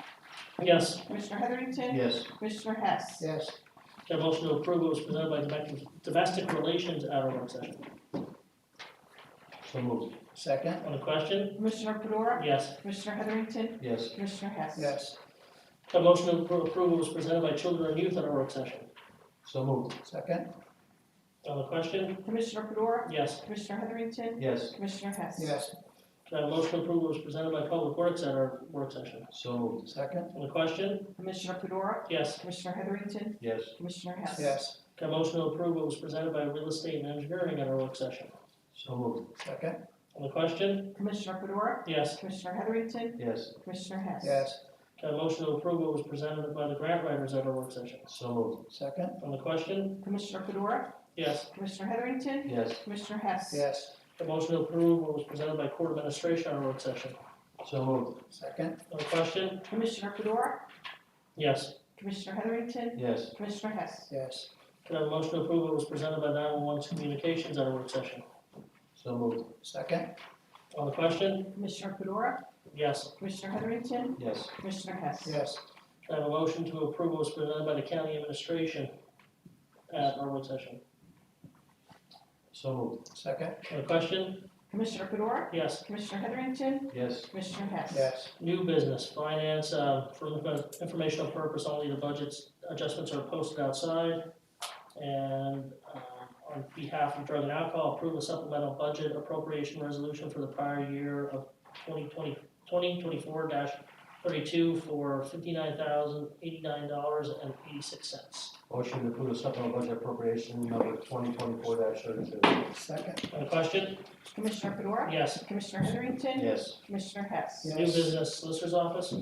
Speaker 3: Yes.
Speaker 4: Commissioner Heatherington,
Speaker 5: Yes.
Speaker 4: Commissioner Hess.
Speaker 5: Yes.
Speaker 3: Okay, motion to approve was presented by Domestic Relations at our work session.
Speaker 5: So moved. Second.
Speaker 3: On the question?
Speaker 4: Commissioner Fedora,
Speaker 3: Yes.
Speaker 4: Commissioner Heatherington,
Speaker 5: Yes.
Speaker 4: Commissioner Hess.
Speaker 5: Yes.
Speaker 3: Okay, motion to approve was presented by Children and Youth at our work session.
Speaker 5: So moved. Second.
Speaker 3: On the question?
Speaker 4: Commissioner Fedora,
Speaker 3: Yes.
Speaker 4: Commissioner Heatherington,
Speaker 5: Yes.
Speaker 4: Commissioner Hess.
Speaker 5: Yes.
Speaker 3: Okay, motion to approve was presented by Public Works at our work session.
Speaker 5: So moved. Second.
Speaker 3: On the question?
Speaker 4: Commissioner Fedora,
Speaker 3: Yes.
Speaker 4: Commissioner Heatherington,
Speaker 5: Yes.
Speaker 4: Commissioner Hess.
Speaker 5: Yes.
Speaker 3: Okay, motion to approve was presented by Real Estate and Engineering at our work session.
Speaker 5: So moved. Second.
Speaker 3: On the question?
Speaker 4: Commissioner Fedora,
Speaker 3: Yes.
Speaker 4: Commissioner Heatherington,
Speaker 5: Yes.
Speaker 4: Commissioner Hess.
Speaker 5: Yes.
Speaker 3: Okay, motion to approve was presented by the grant writers at our work session.
Speaker 5: So moved. Second.
Speaker 3: On the question?
Speaker 4: Commissioner Fedora,
Speaker 3: Yes.
Speaker 4: Commissioner Heatherington,
Speaker 5: Yes.
Speaker 4: Commissioner Hess.
Speaker 5: Yes.
Speaker 3: The motion to approve was presented by Court Administration at our work session.
Speaker 5: So moved. Second.
Speaker 3: On the question?
Speaker 4: Commissioner Fedora,
Speaker 3: Yes.
Speaker 4: Commissioner Heatherington,
Speaker 5: Yes.
Speaker 4: Commissioner Hess.
Speaker 5: Yes.
Speaker 3: Could I have a motion to approve was presented by 911 Communications at our work session?
Speaker 5: So moved. Second.
Speaker 3: On the question?
Speaker 4: Commissioner Fedora,
Speaker 3: Yes.
Speaker 4: Commissioner Heatherington,
Speaker 5: Yes.
Speaker 4: Commissioner Hess.
Speaker 5: Yes.
Speaker 3: Could I have a motion to approve was presented by the County Administration at our work session?
Speaker 5: So moved. Second.
Speaker 3: On the question?
Speaker 4: Commissioner Fedora,
Speaker 3: Yes.
Speaker 4: Commissioner Heatherington,
Speaker 5: Yes.
Speaker 4: Commissioner Hess.
Speaker 5: Yes.
Speaker 3: New business, finance, for informational purpose, only the budgets adjustments are posted outside. And on behalf of Drug and Alcohol, approve a supplemental budget appropriation resolution for the prior year of 2024-32 for $59,089.86.
Speaker 5: Motion to approve the supplemental budget appropriation number 2024-32. Second.
Speaker 3: On the question?
Speaker 4: Commissioner Fedora,
Speaker 3: Yes.
Speaker 4: Commissioner Heatherington,
Speaker 5: Yes.
Speaker 4: Commissioner Hess.
Speaker 3: New business, Solicitor's Office?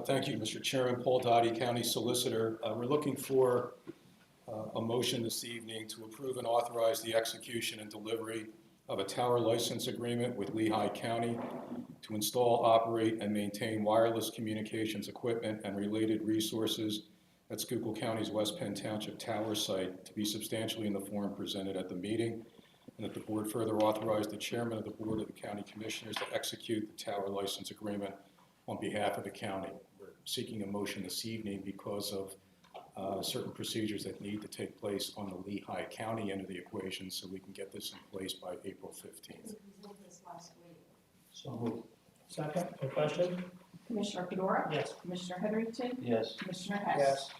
Speaker 6: Thank you, Mr. Chairman. Paul Dottie, County Solicitor. We're looking for a motion this evening to approve and authorize the execution and delivery of a tower license agreement with Lehigh County to install, operate, and maintain wireless communications equipment and related resources at Schuylkill County's West Penn Township Tower site, to be substantially in the form presented at the meeting, and that the board further authorize the chairman of the Board of the County Commissioners to execute the tower license agreement on behalf of the county. We're seeking a motion this evening because of certain procedures that need to take place on the Lehigh County end of the equation, so we can get this in place by April 15th.
Speaker 5: So moved. Second.
Speaker 3: On the question?
Speaker 4: Commissioner Fedora,
Speaker 3: Yes.
Speaker 4: Commissioner Heatherington,
Speaker 5: Yes.
Speaker 4: Commissioner Hess.
Speaker 5: Yes.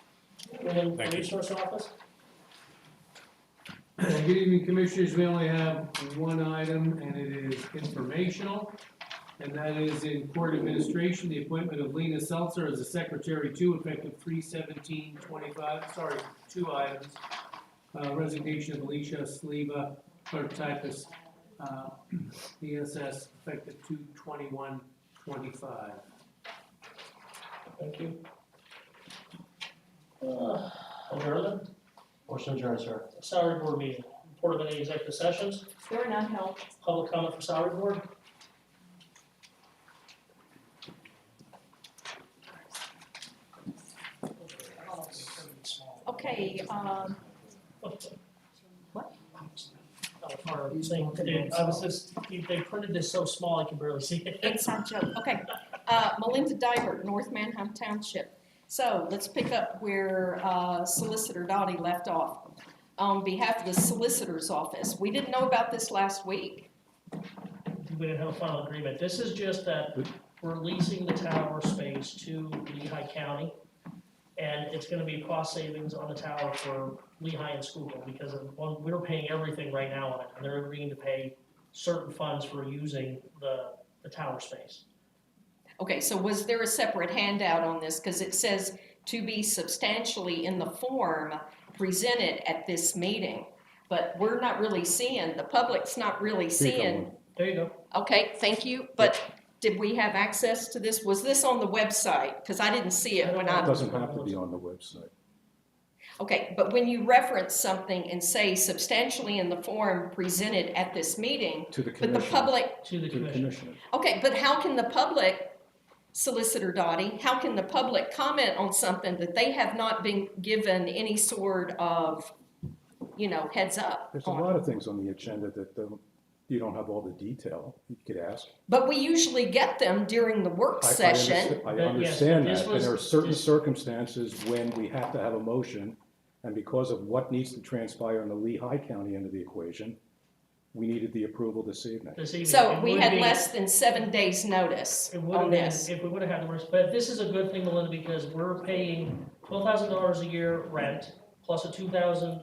Speaker 3: Human
Speaker 6: Thank you.
Speaker 3: Resource Office?
Speaker 18: Good evening, Commissioners. We only have one item, and it is informational. And that is in court administration, the appointment of Lena Seltzer as a secretary two, effective 3/17/25. Sorry, two items. Resignation of Alicia Sleva, clerk typist, DSS, effective 2/21/25.
Speaker 3: Thank you. Adjournment?
Speaker 5: Motion adjourned, sir.
Speaker 3: Salary Board meeting. Report of any executive sessions?
Speaker 4: There are none held.
Speaker 3: Public comment for Salary Board?
Speaker 8: Okay, what?
Speaker 3: I was just, they printed this so small I can barely see it.
Speaker 8: It's not joke. Okay. Melinda Dybert, North Manheim Township. So let's pick up where Solicitor Dottie left off. On behalf of the Solicitor's Office, we didn't know about this last week.
Speaker 3: We didn't have a final agreement. This is just that we're leasing the tower space to Lehigh County. And it's gonna be cost savings on the tower for Lehigh and Schuylkill, because we're paying everything right now on it, and they're agreeing to pay certain funds for using the tower space.
Speaker 8: Okay, so was there a separate handout on this? Because it says to be substantially in the form presented at this meeting. But we're not really seeing, the public's not really seeing.
Speaker 3: There you go.
Speaker 8: Okay, thank you. But did we have access to this? Was this on the website? Because I didn't see it when I.
Speaker 19: It doesn't have to be on the website.
Speaker 8: Okay, but when you reference something and say substantially in the form presented at this meeting.
Speaker 19: To the
Speaker 8: But the
Speaker 19: commissioner.
Speaker 8: public.
Speaker 3: To the
Speaker 19: To the
Speaker 3: commission.
Speaker 19: commissioner.
Speaker 8: Okay, but how can the public Solicitor Dottie, how can the public comment on something that they have not been given any sort of, heads up
Speaker 19: There's a
Speaker 8: on?
Speaker 19: lot of things on the agenda that you don't have all the detail. You could ask.
Speaker 8: But we usually get them during the work session.
Speaker 19: I understand that, and there are certain circumstances when we have to have a motion, and because of what needs to transpire in the Lehigh County end of the equation, we needed the approval this evening.
Speaker 8: So we had less than 7 days' notice on this.
Speaker 3: If we would have had the worst, but this is a good thing, Melinda, because we're paying $12,000 a year rent, plus a 2%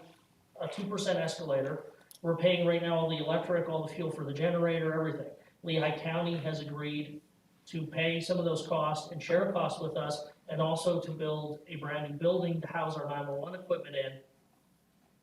Speaker 3: escalator. We're paying right now all the electric, all the fuel for the generator, everything. Lehigh County has agreed to pay some of those costs and share costs with us, and also to build a brand new building to house our 911 equipment in,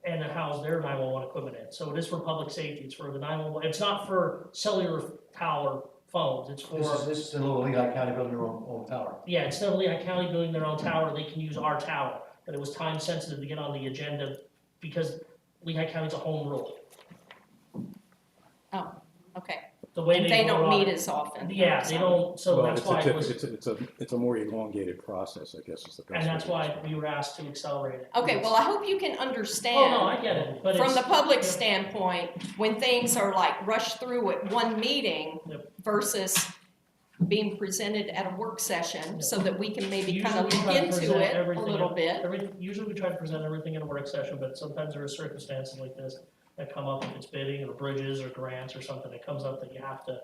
Speaker 3: and to house their 911 equipment in. So it is for public safety, it's for the 911, it's not for cellular tower phones, it's for.
Speaker 5: This is a little Lehigh County building their own tower.
Speaker 3: Yeah, instead of Lehigh County building their own tower, they can use our tower. But it was time sensitive to get on the agenda because Lehigh County's a home rule.
Speaker 8: Oh, okay.
Speaker 3: The way
Speaker 8: And they don't meet as often.
Speaker 3: Yeah, they don't, so
Speaker 19: Well,
Speaker 3: that's why it was,
Speaker 19: it's a more elongated process, I guess is the best.
Speaker 3: and that's
Speaker 19: way to
Speaker 3: why we were asked to accelerate it.
Speaker 8: Okay, well, I hope you can understand.
Speaker 3: Oh, no, I get it, but
Speaker 8: From
Speaker 3: it's.
Speaker 8: the public standpoint, when things are like rushed through at one meeting versus being presented at a work session, so that we can maybe kind of
Speaker 3: Usually we
Speaker 8: look
Speaker 3: try to
Speaker 8: into
Speaker 3: present
Speaker 8: it a
Speaker 3: everything
Speaker 8: little
Speaker 3: in-
Speaker 8: bit.
Speaker 3: Usually we try to present everything in a work session, but sometimes there are circumstances like this that come up, if it's bidding or bridges or grants or something that comes up that you have to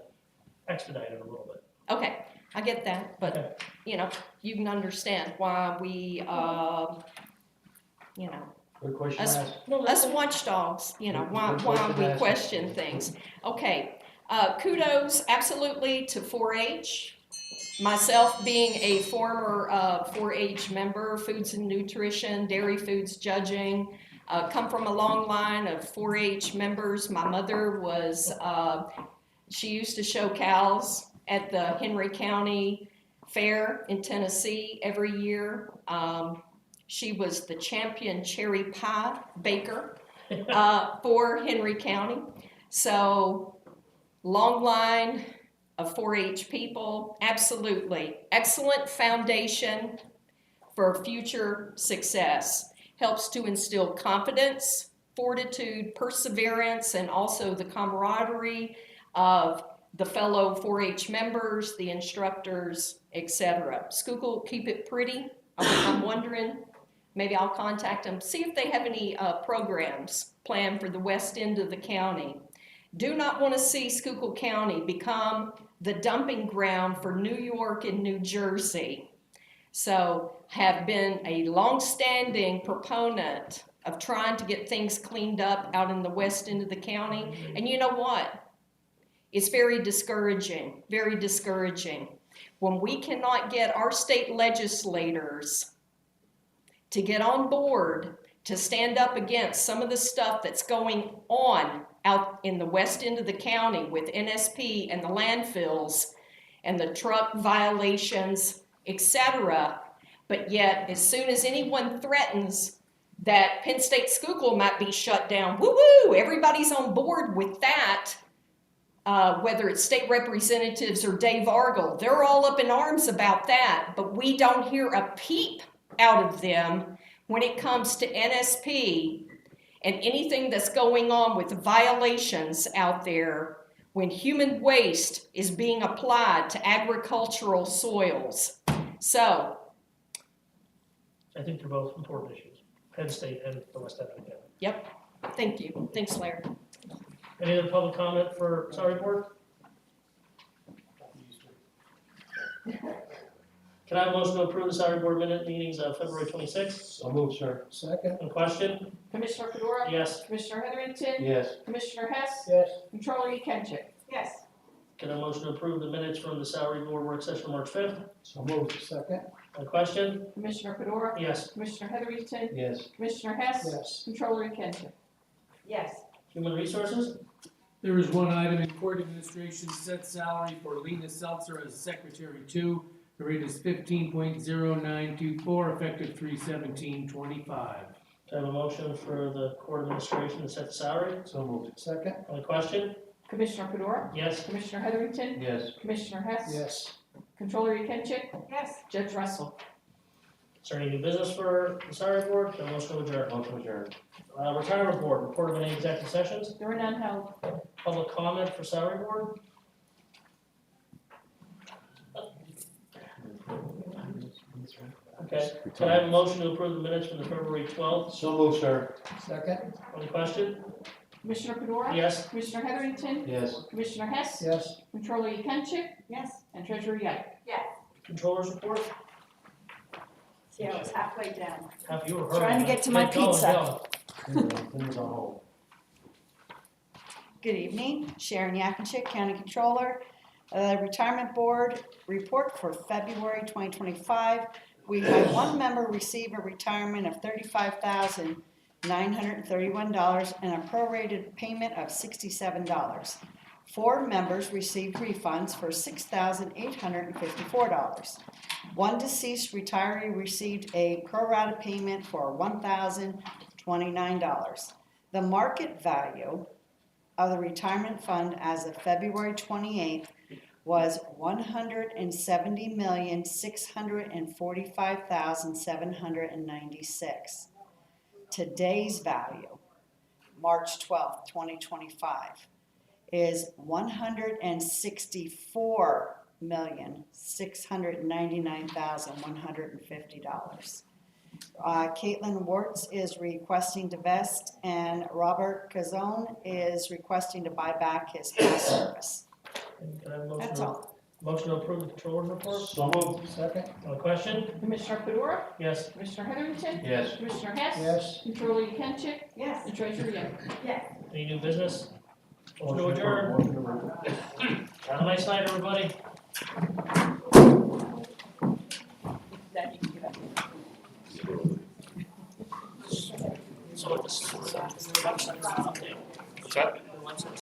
Speaker 3: expedite it a little bit.
Speaker 8: Okay, I get that, but, you can understand why we,
Speaker 5: Good question
Speaker 8: us,
Speaker 5: asked.
Speaker 8: us watchdogs, why
Speaker 5: Good question
Speaker 8: we
Speaker 5: asked.
Speaker 8: question things. Okay, kudos absolutely to 4-H. Myself being a former 4-H member, foods and nutrition, dairy foods judging, come from a long line of 4-H members. My mother was, she used to show cows at the Henry County Fair in Tennessee every year. She was the champion cherry pie baker for Henry County. So long line of 4-H people, absolutely. Excellent foundation for future success. Helps to instill confidence, fortitude, perseverance, and also the camaraderie of the fellow 4-H members, the instructors, etc. Schuylkill Keep It Pretty. I'm wondering, maybe I'll contact them, see if they have any programs planned for the west end of the county. Do not want to see Schuylkill County become the dumping ground for New York and New Jersey. So have been a long-standing proponent of trying to get things cleaned up out in the west end of the county. And you know what? It's very discouraging, very discouraging. When we cannot get our state legislators to get on board to stand up against some of the stuff that's going on out in the west end of the county with NSP and the landfills and the truck violations, etc. But yet, as soon as anyone threatens that Penn State Schuylkill might be shut down, woo-woo, everybody's on board with that. Whether it's state representatives or Dave Argel, they're all up in arms about that, but we don't hear a peep out of them when it comes to NSP and anything that's going on with violations out there when human waste is being applied to agricultural soils. So,
Speaker 3: I think they're both important issues, Penn State and the West End of the county.
Speaker 8: yep, thank you. Thanks, Larry.
Speaker 3: Any other public comment for salary board? Can I have a motion to approve the salary board minute meetings of February 26th?
Speaker 5: So moved, sir.
Speaker 7: Second?
Speaker 3: On question?
Speaker 4: Commissioner Fedora?
Speaker 3: Yes.
Speaker 4: Commissioner Heatherington?
Speaker 5: Yes.
Speaker 4: Commissioner Hess?
Speaker 7: Yes.
Speaker 4: Controller Yekenship? Yes.
Speaker 3: Can I have a motion to approve the minutes from the salary board work session March 5th?
Speaker 5: So moved.
Speaker 7: Second?
Speaker 3: On question?
Speaker 4: Commissioner Fedora?
Speaker 3: Yes.
Speaker 4: Commissioner Heatherington?
Speaker 5: Yes.
Speaker 4: Commissioner Hess?
Speaker 7: Yes.
Speaker 4: Controller Yekenship? Yes.
Speaker 3: Human resources?
Speaker 18: There is one item in court administration, set salary for Lena Seltzer as Secretary 2. The rate is 15.0924, effective 3/17/25.
Speaker 3: Can I have a motion for the court administration to set the salary?
Speaker 5: So moved.
Speaker 7: Second?
Speaker 3: On question?
Speaker 4: Commissioner Fedora?
Speaker 3: Yes.
Speaker 4: Commissioner Heatherington?
Speaker 5: Yes.
Speaker 4: Commissioner Hess?
Speaker 7: Yes.
Speaker 4: Controller Yekenship. Yes. Judge Russell.
Speaker 3: Is there any new business for the salary board? Can I motion to adjourn?
Speaker 2: Motion adjourned.
Speaker 3: Retirement board, report of any executive sessions?
Speaker 4: There are none held.
Speaker 3: Public comment for salary board? Okay, can I have a motion to approve the minutes from the February 12th?
Speaker 5: So moved, sir.
Speaker 16: Second?
Speaker 3: On the question?
Speaker 4: Commissioner Fedora?
Speaker 3: Yes.
Speaker 4: Commissioner Heatherington?
Speaker 5: Yes.
Speaker 4: Commissioner Hess?
Speaker 16: Yes.
Speaker 4: Controller Yekenship? Yes. And Treasurer Yike? Yes.
Speaker 3: Controllers report?
Speaker 4: See, I was halfway down.
Speaker 3: Half you were
Speaker 4: Trying to get to my pizza.
Speaker 5: Things on hold.
Speaker 20: Good evening, Sharon Yakinchik, County Controller. Retirement Board report for February 2025. We had one member receive a retirement of $35,931 and a prorated payment of $67. 4 members received refunds for $6,854. One deceased retiree received a pro-rata payment for $1,029. The market value of the retirement fund as of February 28th was $170,645,796. Today's value, March 12th, 2025, is $164,699,150. Caitlin Wartz is requesting to vest, and Robert Cazone is requesting to buy back his past service.
Speaker 3: Can I have a motion?
Speaker 20: That's all.
Speaker 3: Motion to approve the controller's report?
Speaker 5: So moved.
Speaker 16: Second?
Speaker 3: On the question?
Speaker 4: Commissioner Fedora?
Speaker 3: Yes.
Speaker 4: Commissioner Heatherington?
Speaker 5: Yes.
Speaker 4: Commissioner Hess?
Speaker 16: Yes.
Speaker 4: Controller Yekenship? Yes. And Treasurer Yike? Yes.
Speaker 3: Any new business? Motion to adjourn. Have a nice night, everybody.
Speaker 4: That you can get up.
Speaker 3: So what this is, the website update.
Speaker 6: What's that?
Speaker 3: The website